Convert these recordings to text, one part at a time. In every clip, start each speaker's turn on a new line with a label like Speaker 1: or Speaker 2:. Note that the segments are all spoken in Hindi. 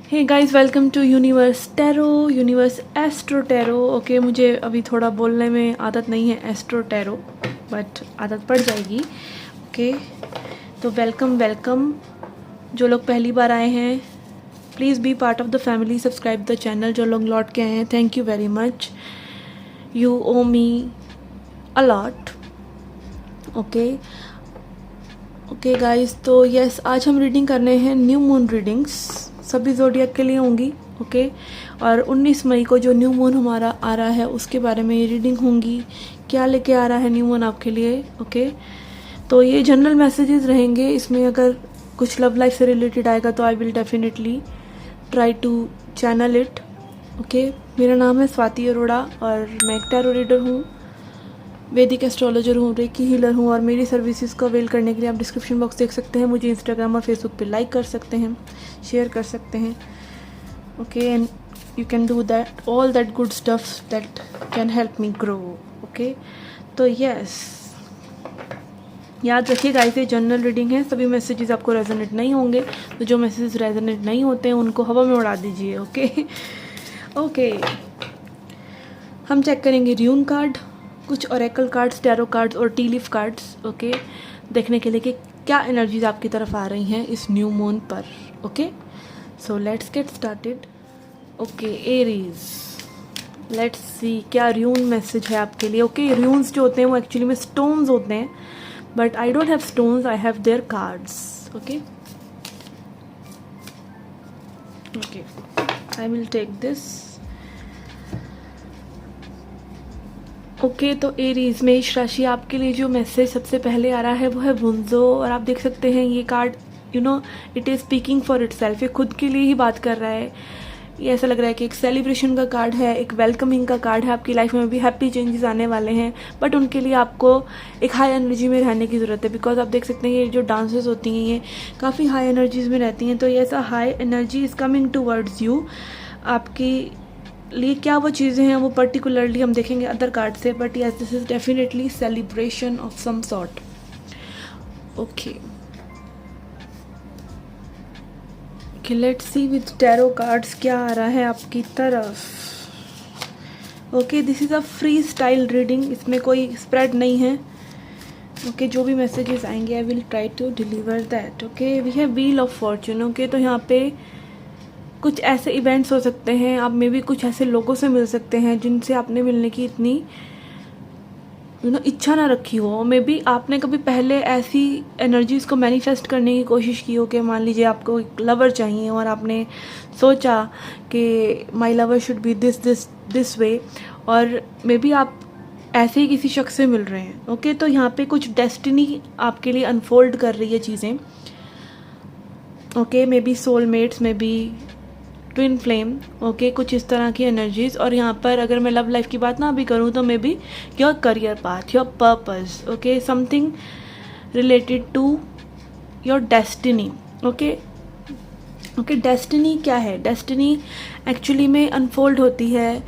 Speaker 1: Hey guys, welcome to universe tarot, universe astro tarot. Okay, मुझे अभी थोड़ा बोलने में आदत नहीं है एस्ट्रो टैरो, बट आदत पड़ जाएगी। ओके, तो वेलकम वेलकम। जो लोग पहली बार आए हैं, please be part of the family, subscribe the channel. जो लोग लौट के आए हैं, thank you very much, you owe me a lot. Okay guys, तो यस, आज हम रीडिंग करने हैं न्यू मून रीडिंग्स, सभी ज़ोडिएक के लिए होंगी। ओके, और 19 मई को जो न्यू मून हमारा आ रहा है उसके बारे में ये रीडिंग होंगी। क्या लेके आ रहा है न्यू मून आपके लिए। ओके, तो ये जनरल मैसेजेस रहेंगे। इसमें अगर कुछ लव लाइफ से रिलेटेड आएगा तो I will definitely try to channel it. Okay, मेरा नाम है स्वाति अरोड़ा और मैं एक टैरो रीडर हूँ, वैदिक एस्ट्रोलॉजर हूँ, रेकी हीलर हूँ, और मेरी सर्विसेज को अवेल करने के लिए आप डिस्क्रिप्शन बॉक्स देख सकते हैं। मुझे इंस्टाग्राम और फेसबुक पे लाइक कर सकते हैं, शेयर कर सकते हैं। Okay, and you can do that all that good stuff that can help me grow. Okay, तो यस, याद रखिएगा, ऐसे जनरल रीडिंग है, सभी मैसेजेस आपको रेजोनेट नहीं होंगे। तो जो मैसेजेस रेजोनेट नहीं होते हैं उनको हवा में उड़ा दीजिए। ओके, हम चेक करेंगे र्यून कार्ड, कुछ ओरेकल कार्ड्स, टैरो कार्ड्स और टी लीफ कार्ड्स। ओके, देखने के लिए कि क्या एनर्जीज आपकी तरफ आ रही हैं इस न्यू मून पर। Okay, so let's get started. Okay, Aries, let's see क्या र्यून मैसेज है आपके लिए। ओके, र्यून्स जो होते हैं वो एक्चुअली में स्टोन्स होते हैं, but I don't have stones, I have their cards. Okay, I will take this. Okay, तो एरीज, मेष राशि, आपके लिए जो मैसेज सबसे पहले आ रहा है वो है वुंजो। और आप देख सकते हैं ये card, it is speaking for itself, ये खुद के लिए ही बात कर रहा है। ये ऐसा लग रहा है कि एक सेलिब्रेशन का कार्ड है, एक वेलकमिंग का कार्ड है। आपकी लाइफ में भी हैप्पी चेंजेस आने वाले हैं, बट उनके लिए आपको एक हाई एनर्जी में रहने की ज़रूरत है। बिकॉज आप देख सकते हैं ये जो डांसेस होती हैं ये काफ़ी हाई एनर्जीज में रहती हैं। तो ये ऐसा high energy is coming towards you. आपकी लिए क्या वो चीज़ें हैं वो पर्टिकुलरली हम देखेंगे अदर कार्ड से, but yes, this is definitely celebration of some sort. Okay, let's see with tarot cards क्या आ रहा है आपकी तरफ। Okay, this is a freestyle reading, इसमें कोई स्प्रेड नहीं है। ओके, जो भी मैसेजेस आएंगे I will try to deliver that. Okay, we have wheel of fortune. Okay, तो यहाँ पे कुछ ऐसे इवेंट्स हो सकते हैं, आप मे भी कुछ ऐसे लोगों से मिल सकते हैं जिनसे आपने मिलने की इतनी इच्छा ना रखी हो। मे बी आपने कभी पहले ऐसी एनर्जीज को मैनिफेस्ट करने की कोशिश की हो कि मान लीजिए आपको एक लवर चाहिए और आपने सोचा कि my lover should be this way, और मे बी आप ऐसे ही किसी शख्स से मिल रहे हैं। ओके, तो यहाँ पे कुछ डेस्टिनी आपके लिए अनफोल्ड कर रही है चीज़ें। Okay, may be soulmates, may be twin flame. Okay, कुछ इस तरह की एनर्जीज। और यहाँ पर अगर मैं लव लाइफ की बात ना भी करूँ तो maybe your career path, your purpose. Okay, something related to your destiny. Okay, destiny क्या है? डेस्टिनी एक्चुअली में अनफोल्ड होती है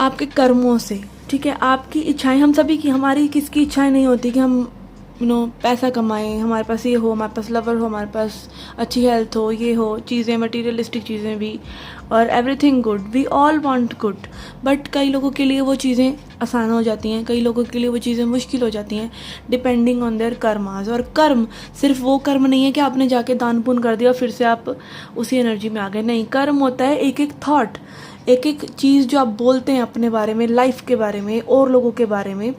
Speaker 1: आपके कर्मों से। ठीक है, आपकी इच्छाएं, हम सभी की, हमारी किसकी इच्छाएं नहीं होती कि हम पैसा कमाएं, हमारे पास ये हो, हमारे पास लवर हो, हमारे पास अच्छी हेल्थ हो, ये हो, चीज़ें, मटीरियलिस्टिक चीज़ें भी, और everything good, we all want good. But कई लोगों के लिए वो चीज़ें आसान हो जाती हैं, कई लोगों के लिए वो चीज़ें मुश्किल हो जाती हैं, डिपेंडिंग ऑन देयर कर्मास। और कर्म सिर्फ वो कर्म नहीं है कि आपने जाके दान पुण्य कर दिया और फिर से आप उसी एनर्जी में आ गए। नहीं, कर्म होता है एक एक थॉट, एक एक चीज़ जो आप बोलते हैं अपने बारे में, लाइफ के बारे में, और लोगों के बारे में,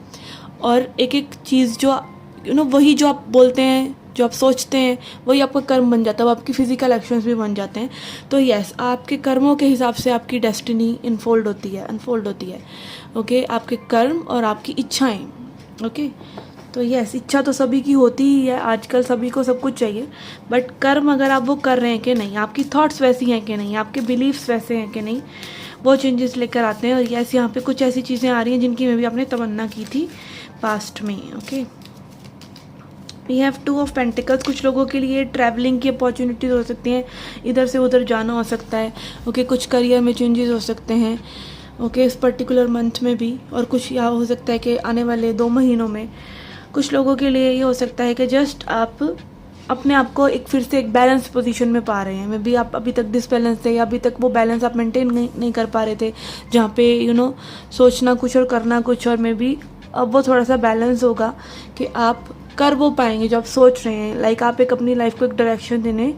Speaker 1: और एक एक चीज़ जो वही जो आप बोलते हैं, जो आप सोचते हैं, वही आपका कर्म बन जाता है, वो आपकी फिजिकल एक्शंस भी बन जाते हैं। तो यस, आपके कर्मों के हिसाब से आपकी डेस्टिनी अनफोल्ड होती है। ओके, आपके कर्म और आपकी इच्छाएं। ओके, तो यस, इच्छा तो सभी की होती ही है, आजकल सभी को सब कुछ चाहिए, बट कर्म अगर आप वो कर रहे हैं कि नहीं, आपकी थॉट्स वैसी हैं कि नहीं, आपके बिलीव्स वैसे हैं कि नहीं, वो चेंजेस लेकर आते हैं। और यस, यहाँ पे कुछ ऐसी चीज़ें आ रही हैं जिनकी मैं भी आपने तमन्ना की थी पास्ट में। Okay, we have 2 of pentacles, कुछ लोगों के लिए ट्रैवलिंग की अपॉर्चुनिटीज़ हो सकती हैं, इधर से उधर जाना हो सकता है। ओके, कुछ करियर में चेंजेस हो सकते हैं। ओके, इस पर्टिकुलर मंथ में भी, और कुछ यहाँ हो सकता है कि आने वाले 2 महीनों में कुछ लोगों के लिए ये हो सकता है कि जस्ट आप अपने आप को एक फिर से एक बैलेंस पोजीशन में पा रहे हैं। मे बी आप अभी तक डिसबैलेंस थे, या अभी तक वो बैलेंस आप मेंटेन नहीं कर पा रहे थे, जहाँ पे सोचना कुछ और करना कुछ, और मे बी अब वो थोड़ा सा बैलेंस होगा कि आप कर वो पाएंगे जो आप सोच रहे हैं। लाइक आप एक अपनी लाइफ को एक डायरेक्शन देने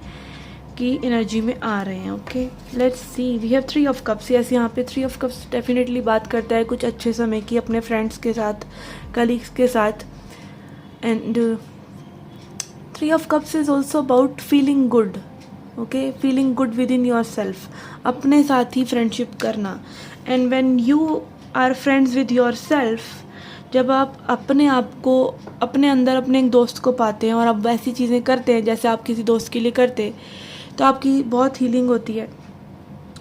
Speaker 1: की एनर्जी में आ रहे हैं। Okay, let's see, we have 3 of cups. Yes, यहाँ पे 3 ऑफ कप्स डेफिनेटली बात करता है कुछ अच्छे समय की, अपने फ्रेंड्स के साथ, कलीग्स के साथ। And 3 of cups is also about feeling good. Okay, feeling good within yourself, अपने साथ ही फ्रेंडशिप करना। And when you are friends with yourself, जब आप अपने आप को, अपने अंदर अपने एक दोस्त को पाते हैं और आप वैसी चीज़ें करते हैं जैसे आप किसी दोस्त के लिए करते, तो आपकी बहुत हीलिंग होती है।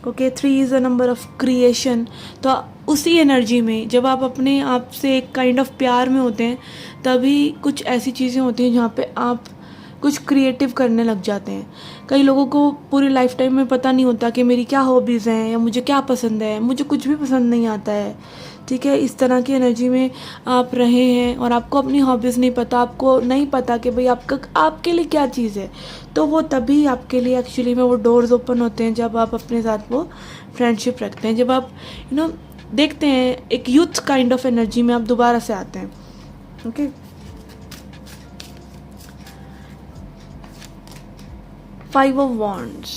Speaker 1: Okay, 3 is a number of creation. तो उसी एनर्जी में जब आप अपने आप से एक काइंड ऑफ प्यार में होते हैं, तभी कुछ ऐसी चीज़ें होती हैं जहाँ पे आप कुछ क्रिएटिव करने लग जाते हैं। कई लोगों को पूरी लाइफ टाइम में पता नहीं होता कि मेरी क्या हॉबीज़ हैं, या मुझे क्या पसंद है, मुझे कुछ भी पसंद नहीं आता है। ठीक है, इस तरह की एनर्जी में आप रहे हैं और आपको अपनी हॉबीज़ नहीं पता, आपको नहीं पता कि भाई आपके लिए क्या चीज़ है। तो वो तभी आपके लिए एक्चुअली में वो डोर्स ओपन होते हैं जब आप अपने साथ वो फ्रेंडशिप रखते हैं, जब आप देखते हैं एक यूथ काइंड ऑफ एनर्जी में आप दोबारा से आते हैं। Okay, 5 of Wands।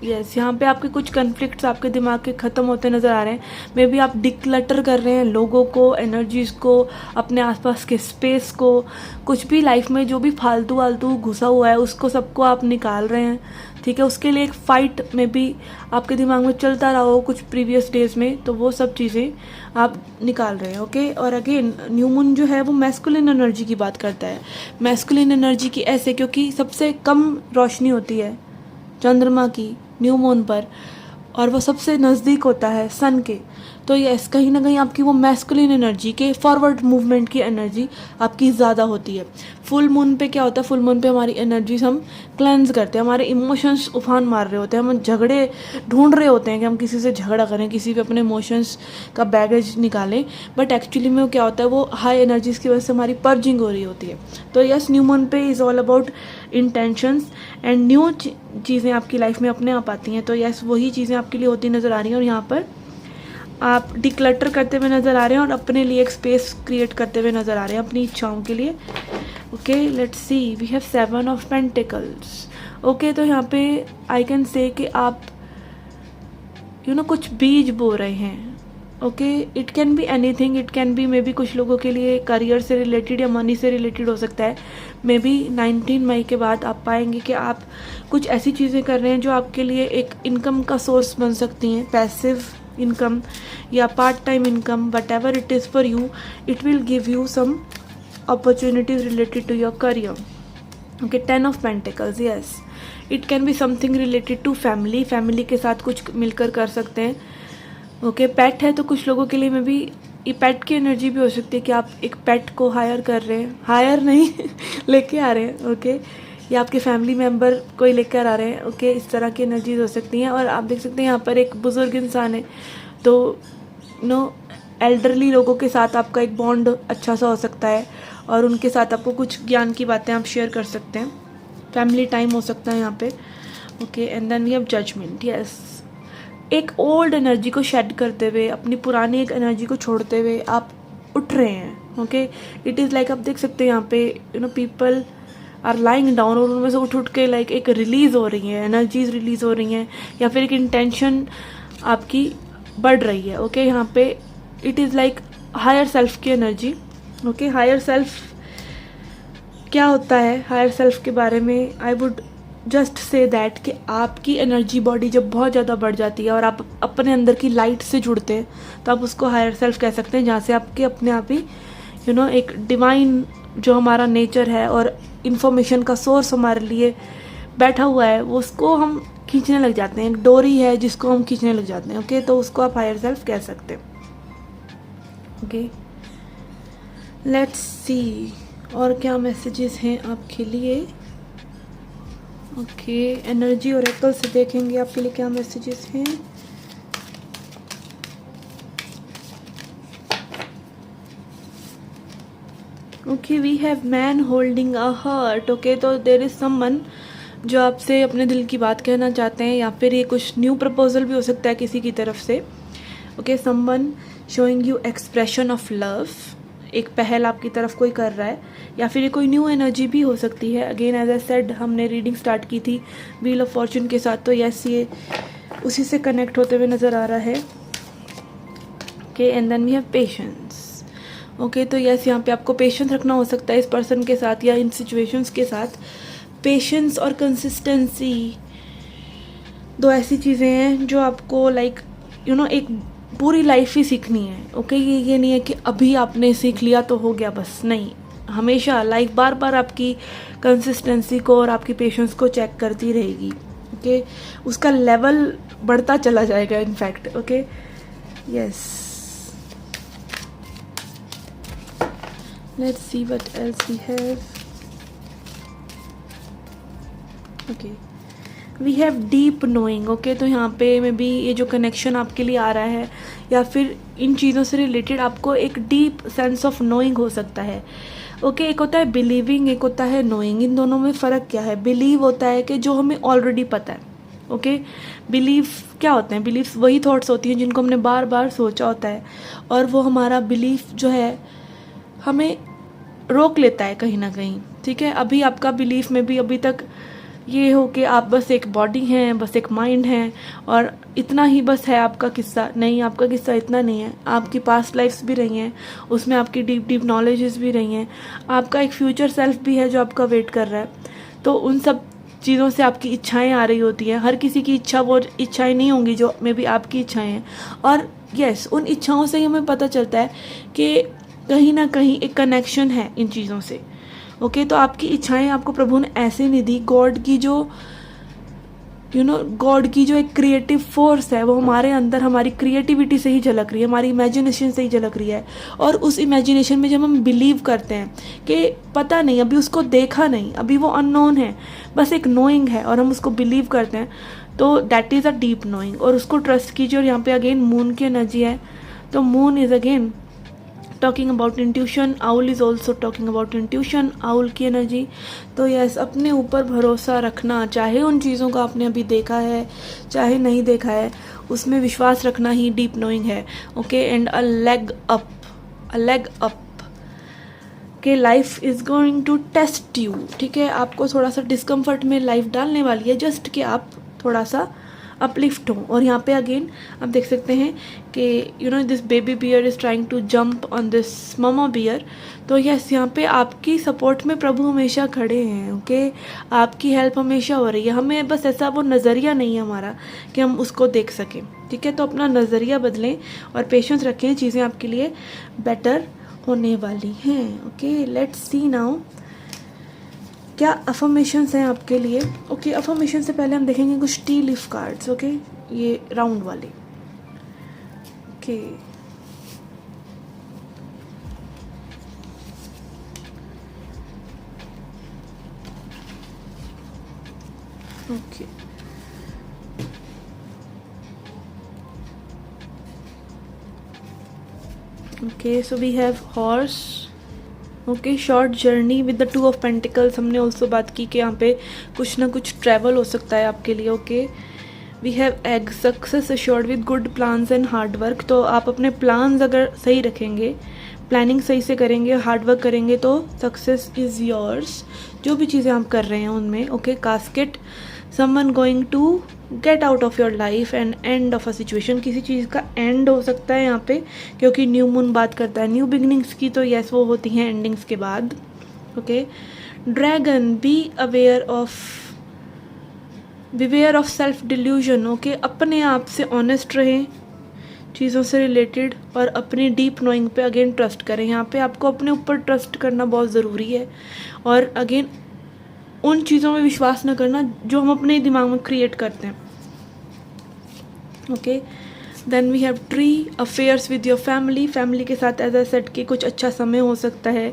Speaker 1: यस, यहाँ पे आपके कुछ कन्फ्लिक्ट्स आपके दिमाग के ख़त्म होते नज़र आ रहे हैं। मे बी आप डिक्लटर कर रहे हैं लोगों को, एनर्जीज़ को, अपने आसपास के स्पेस को, कुछ भी लाइफ में जो भी फालतू वालतू घुसा हुआ है उसको सबको आप निकाल रहे हैं। ठीक है, उसके लिए एक फ़ाइट में भी आपके दिमाग में चलता रहा हो कुछ प्रीवियस डेज में, तो वो सब चीज़ें आप निकाल रहे हैं। ओके, और अगेन न्यू मून जो है वो मैस्कुलिन एनर्जी की बात करता है। मैस्कुलिन एनर्जी की ऐसे, क्योंकि सबसे कम रोशनी होती है चंद्रमा की न्यू मून पर, और वो सबसे नज़दीक होता है सन के। तो यस, कहीं ना कहीं आपकी वो मैस्कुलिन एनर्जी के फॉरवर्ड मूवमेंट की एनर्जी आपकी ज़्यादा होती है। फुल मून पे क्या होता है, फुल मून पे हमारी एनर्जीज हम क्लेंस करते हैं, हमारे इमोशंस उफान मार रहे होते हैं, हम झगड़े ढूंढ रहे होते हैं कि हम किसी से झगड़ा करें, किसी पे अपने इमोशंस का बैगेज निकालें, बट एक्चुअली में वो क्या होता है, वो हाई एनर्जीज़ की वजह से हमारी पर्जिंग हो रही होती है। तो यस, न्यू मून पे is all about intentions and new चीज़ें आपकी लाइफ में अपने आप आती हैं। तो यस, वही चीज़ें आपके लिए होती नज़र आ रही हैं, और यहाँ पर आप डिक्लटर करते हुए नज़र आ रहे हैं और अपने लिए एक स्पेस क्रिएट करते हुए नज़र आ रहे हैं अपनी इच्छाओं के लिए। Okay, let's see, we have 7 of Pentacles। Okay, तो यहाँ पे आई कैन से कि आप कुछ बीज बो रहे हैं। Okay, it can be anything, it can B may be कुछ लोगों के लिए करियर से रिलेटेड या मनी से रिलेटेड हो सकता है। मे बी 19 मई के बाद आप पाएंगे कि आप कुछ ऐसी चीज़ें कर रहे हैं जो आपके लिए एक इनकम का सोर्स बन सकती हैं, पैसिव इनकम या part time income, whatever it is for you, it will give you some opportunities related to your career. Okay, 10 of Pentacles। Yes, it can be something related to family, family के साथ कुछ मिलकर कर सकते हैं। ओके, पेट है तो कुछ लोगों के लिए में भी ये पेट की एनर्जी भी हो सकती है कि आप एक पेट को हायर कर रहे हैं, हायर नहीं लेके आ रहे हैं। ओके, या आपके फैमिली मेम्बर कोई लेकर आ रहे हैं। ओके, इस तरह की एनर्जीज हो सकती हैं। और आप देख सकते हैं यहाँ पर एक बुजुर्ग इंसान है, तो एल्डरली लोगों के साथ आपका एक बॉन्ड अच्छा सा हो सकता है, और उनके साथ आपको कुछ ज्ञान की बातें आप शेयर कर सकते हैं। फैमिली टाइम हो सकता है यहाँ पे। Okay, and then we have judgement. Yes, एक ओल्ड एनर्जी को शेड करते हुए, अपनी पुरानी एक एनर्जी को छोड़ते हुए आप उठ रहे हैं। ओके, इट इज़ लाइक आप देख सकते हैं यहाँ पे पीपल आर लाइंग डाउन, और उनमें से उठ के लाइक एक रिलीज़ हो रही है, एनर्जीज रिलीज़ हो रही हैं, या फिर एक इंटेंशन आपकी बढ़ रही है। ओके, यहाँ पे it is like higher self की एनर्जी। ओके, हायर सेल्फ क्या होता है, हायर सेल्फ के बारे में I would just say that कि आपकी एनर्जी बॉडी जब बहुत ज़्यादा बढ़ जाती है और आप अपने अंदर की लाइट से जुड़ते हैं, तो आप उसको हायर सेल्फ कह सकते हैं, जहाँ से आपके अपने आप ही एक डिवाइन जो हमारा नेचर है और इन्फॉर्मेशन का सोर्स हमारे लिए बैठा हुआ है, वो उसको हम खींचने लग जाते हैं। एक डोरी है जिसको हम खींचने लग जाते हैं। ओके, तो उसको आप हायर सेल्फ कह सकते हैं। ओके, लेट्स सी और क्या मैसेजेस हैं आपके लिए। ओके, एनर्जी ओरेकल से देखेंगे आपके लिए क्या मैसेजेस हैं। Okay, we have man holding a heart. Okay, तो देर इज़ समवन जो आपसे अपने दिल की बात कहना चाहते हैं, या फिर ये कुछ न्यू प्रपोजल भी हो सकता है किसी की तरफ से। Okay, someone showing you expression of love, एक पहल आपकी तरफ कोई कर रहा है, या फिर ये कोई न्यू एनर्जी भी हो सकती है। अगेन एज आई सेड, हमने रीडिंग स्टार्ट की थी व्हील ऑफ फॉर्चून के साथ, तो यस ये उसी से कनेक्ट होते हुए नज़र आ रहा है। Okay, and then we have patience. Okay, तो यस यहाँ पे आपको पेशेंस रखना हो सकता है इस पर्सन के साथ या इन सिचुएशंस के साथ। पेशेंस और कंसिस्टेंसी दो ऐसी चीज़ें हैं जो आपको लाइक एक पूरी लाइफ ही सीखनी है। ओके, ये नहीं है कि अभी आपने सीख लिया तो हो गया बस, नहीं, हमेशा लाइफ बार बार आपकी कंसिस्टेंसी को और आपकी पेशेंस को चेक करती रहेगी। ओके, उसका लेवल बढ़ता चला जाएगा in fact. Okay, yes, let's see what else we have. Okay, we have deep knowing. Okay, तो यहाँ पे में भी ये जो कनेक्शन आपके लिए आ रहा है या फिर इन चीज़ों से रिलेटेड आपको एक डीप सेंस ऑफ नोइंग हो सकता है। ओके, एक होता है बिलीविंग, एक होता है नोइंग। इन दोनों में फ़र्क क्या है? बिलीव होता है कि जो हमें ऑलरेडी पता है। ओके, बिलीव क्या होते हैं? बिलीव्स वही थॉट्स होती हैं जिनको हमने बार बार सोचा होता है, और वो हमारा बिलीफ जो है हमें रोक लेता है कहीं ना कहीं। ठीक है, अभी आपका बिलीफ में भी अभी तक ये हो कि आप बस एक बॉडी हैं, बस एक माइंड हैं, और इतना ही बस है आपका किस्सा। नहीं, आपका किस्सा इतना नहीं है, आपकी पास्ट लाइफ्स भी रही हैं, उसमें आपकी डीप डीप नॉलेजेस भी रही हैं, आपका एक फ्यूचर सेल्फ भी है जो आपका वेट कर रहा है। तो उन सब चीज़ों से आपकी इच्छाएं आ रही होती हैं। हर किसी की इच्छा वो इच्छाएं नहीं होंगी जो मे बी आपकी इच्छाएं हैं, और यस, उन इच्छाओं से ही हमें पता चलता है कि कहीं ना कहीं एक कनेक्शन है इन चीज़ों से। ओके, तो आपकी इच्छाएं आपको प्रभु ने ऐसे नहीं दी। गॉड की जो गॉड की जो एक क्रिएटिव फोर्स है वो हमारे अंदर हमारी क्रिएटिविटी से ही झलक रही है, हमारी इमेजिनेशन से ही झलक रही है। और उस इमेजिनेशन में जब हम बिलीव करते हैं कि पता नहीं, अभी उसको देखा नहीं, अभी वो अननोन है, बस एक नोइंग है, और हम उसको बिलीव करते हैं, तो that is a deep knowing, और उसको ट्रस्ट कीजिए। और यहाँ पे अगेन मून की एनर्जी है, तो moon is again talking about intuition, owl is also talking about intuition, owl की एनर्जी। तो यस, अपने ऊपर भरोसा रखना, चाहे उन चीज़ों को आपने अभी देखा है चाहे नहीं देखा है, उसमें विश्वास रखना ही डीप नोइंग है। Okay, and a leg up कि life is going to test you. ठीक है, आपको थोड़ा सा डिस्कम्फर्ट में लाइफ डालने वाली है, जस्ट कि आप थोड़ा सा अपलिफ्ट हो। और यहाँ पे अगेन आप देख सकते हैं कि this baby bear is trying to jump on this mama bear. तो यस, यहाँ पे आपकी सपोर्ट में प्रभु हमेशा खड़े हैं। ओके, आपकी हेल्प हमेशा हो रही है। हमें बस ऐसा वो नज़रिया नहीं है हमारा कि हम उसको देख सकें। ठीक है, तो अपना नज़रिया बदलें और पेशेंस रखें, चीज़ें आपके लिए बेटर होने वाली हैं। ओके, लेट्स सी नाउ क्या अफर्मेशंस हैं आपके लिए। ओके, अफर्मेशन से पहले हम देखेंगे कुछ टी लीफ कार्ड्स। ओके, ये राउंड वाले। Okay, okay, okay, so we have horse. Okay, short journey with the 2 of pentacles. हमने ऑल्सो बात की कि यहाँ पे कुछ ना कुछ ट्रैवल हो सकता है आपके लिए। Okay, we have egg, success assured with good plans and hard work. तो आप अपने प्लान्स अगर सही रखेंगे, प्लानिंग सही से करेंगे, हार्ड वर्क करेंगे, तो सक्सेस इज़ योर्स, जो भी चीज़ें आप कर रहे हैं उनमें। Okay, casket, someone going to get out of your life and end of a situation. किसी चीज़ का एंड हो सकता है यहाँ पे, क्योंकि न्यू मून बात करता है न्यू बिगनिंग्स की, तो यस वो होती हैं एंडिंग्स के बाद। Okay, dragon, be aware of self delusion. Okay, अपने आप से ऑनेस्ट रहें चीज़ों से रिलेटेड, और अपनी डीप नोइंग पे अगेन ट्रस्ट करें। यहाँ पे आपको अपने ऊपर ट्रस्ट करना बहुत ज़रूरी है, और अगेन उन चीज़ों में विश्वास न करना जो हम अपने दिमाग में क्रिएट करते हैं। Okay, then we have tree, affairs with your family के साथ एज आई सेड कि कुछ अच्छा समय हो सकता है।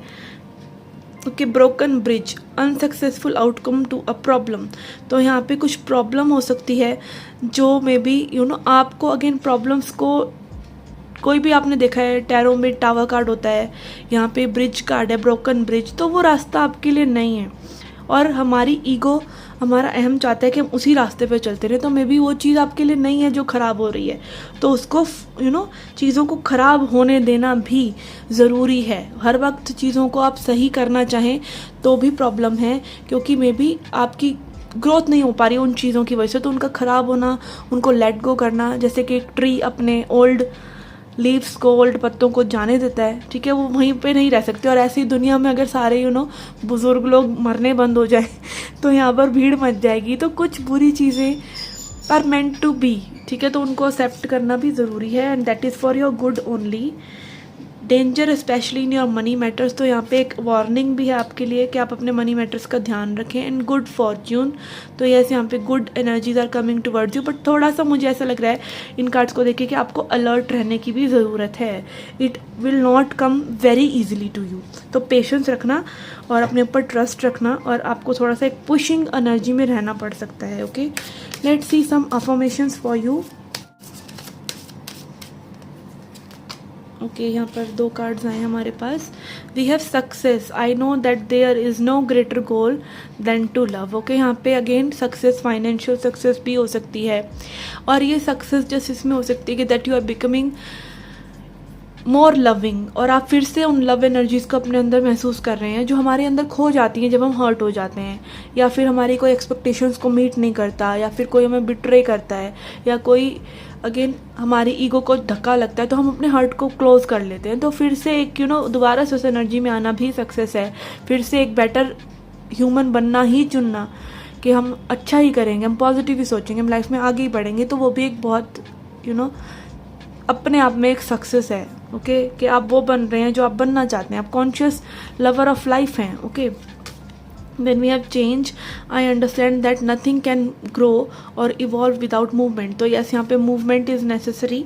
Speaker 1: Okay, broken bridge, unsuccessful outcome to a problem. तो यहाँ पे कुछ प्रॉब्लम हो सकती है जो मे बी आपको अगेन प्रॉब्लम्स को कोई भी आपने देखा है टैरो में टावर कार्ड होता है, यहाँ पे ब्रिज कार्ड है, ब्रोकन ब्रिज, तो वो रास्ता आपके लिए नहीं है। और हमारी ईगो, हमारा अहम चाहता है कि हम उसी रास्ते पे चलते रहे, तो मे बी वो चीज़ आपके लिए नहीं है जो ख़राब हो रही है, तो उसको चीज़ों को ख़राब होने देना भी ज़रूरी है। हर वक्त चीज़ों को आप सही करना चाहें तो भी प्रॉब्लम है, क्योंकि मे बी आपकी ग्रोथ नहीं हो पा रही है उन चीज़ों की वजह से, तो उनका ख़राब होना, उनको लेट गो करना, जैसे कि एक ट्री अपने ओल्ड लीव्स को, ओल्ड पत्तों को जाने देता है, ठीक है, वो वहीं पे नहीं रह सकते। और ऐसी दुनिया में अगर सारे बुज़ुर्ग लोग मरने बंद हो जाए तो यहाँ पर भीड़ मच जाएगी। तो कुछ बुरी चीज़ें आर मेंट टू बी, ठीक है, तो उनको एक्सेप्ट करना भी ज़रूरी है, and that is for your good only. Danger specially in your money matters, तो यहाँ पे एक वार्निंग भी है आपके लिए कि आप अपने मनी मैटर्स का ध्यान रखें। एंड गुड फॉर्च्यून, तो यस यहाँ पे good energies are coming towards you, but थोड़ा सा मुझे ऐसा लग रहा है इन कार्ड्स को देख के कि आपको अलर्ट रहने की भी ज़रूरत है। It will not come very easily to you, तो पेशेंस रखना और अपने ऊपर ट्रस्ट रखना, और आपको थोड़ा सा एक पुशिंग एनर्जी में रहना पड़ सकता है। Okay, let's see some affirmations for you. Okay, यहाँ पर 2 कार्ड्स आए हमारे पास। We have success, I know that there is no greater goal than to love. Okay, यहाँ पे अगेन सक्सेस, फाइनेंशियल सक्सेस भी हो सकती है, और ये सक्सेस जस्ट इसमें हो सकती है कि that you are becoming more loving, और आप फिर से उन लव एनर्जीज़ को अपने अंदर महसूस कर रहे हैं जो हमारे अंदर खो जाती हैं जब हम हर्ट हो जाते हैं, या फिर हमारी कोई एक्सपेक्टेशंस को मीट नहीं करता, या फिर कोई हमें बिट्रे करता है, या कोई अगेन हमारी ईगो को धक्का लगता है, तो हम अपने हर्ट को क्लोज कर लेते हैं। तो फिर से एक दोबारा से उस एनर्जी में आना भी सक्सेस है। फिर से एक बेटर ह्यूमन बनना ही चुनना, कि हम अच्छा ही करेंगे, हम पॉजिटिव ही सोचेंगे, हम लाइफ में आगे ही बढ़ेंगे, तो वो भी एक बहुत अपने आप में एक सक्सेस है। ओके, कि आप वो बन रहे हैं जो आप बनना चाहते हैं, आप कॉन्शियस लवर ऑफ लाइफ हैं। Okay, when we have change, I understand that nothing can grow or evolve without movement. तो yes, यहाँ पे movement is necessary,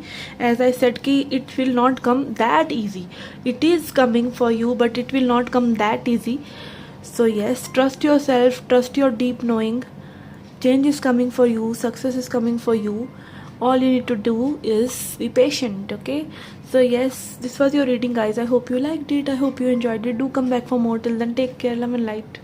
Speaker 1: as I said कि it will not come that easy, it is coming for you but it will not come that easy. So yes, trust yourself, trust your deep knowing, change is coming for you, success is coming for you, all you need to do is be patient. Okay, so yes, this was your reading guys. I hope you liked it, I hope you enjoyed it. Do come back for more. Till then, take care, love and light.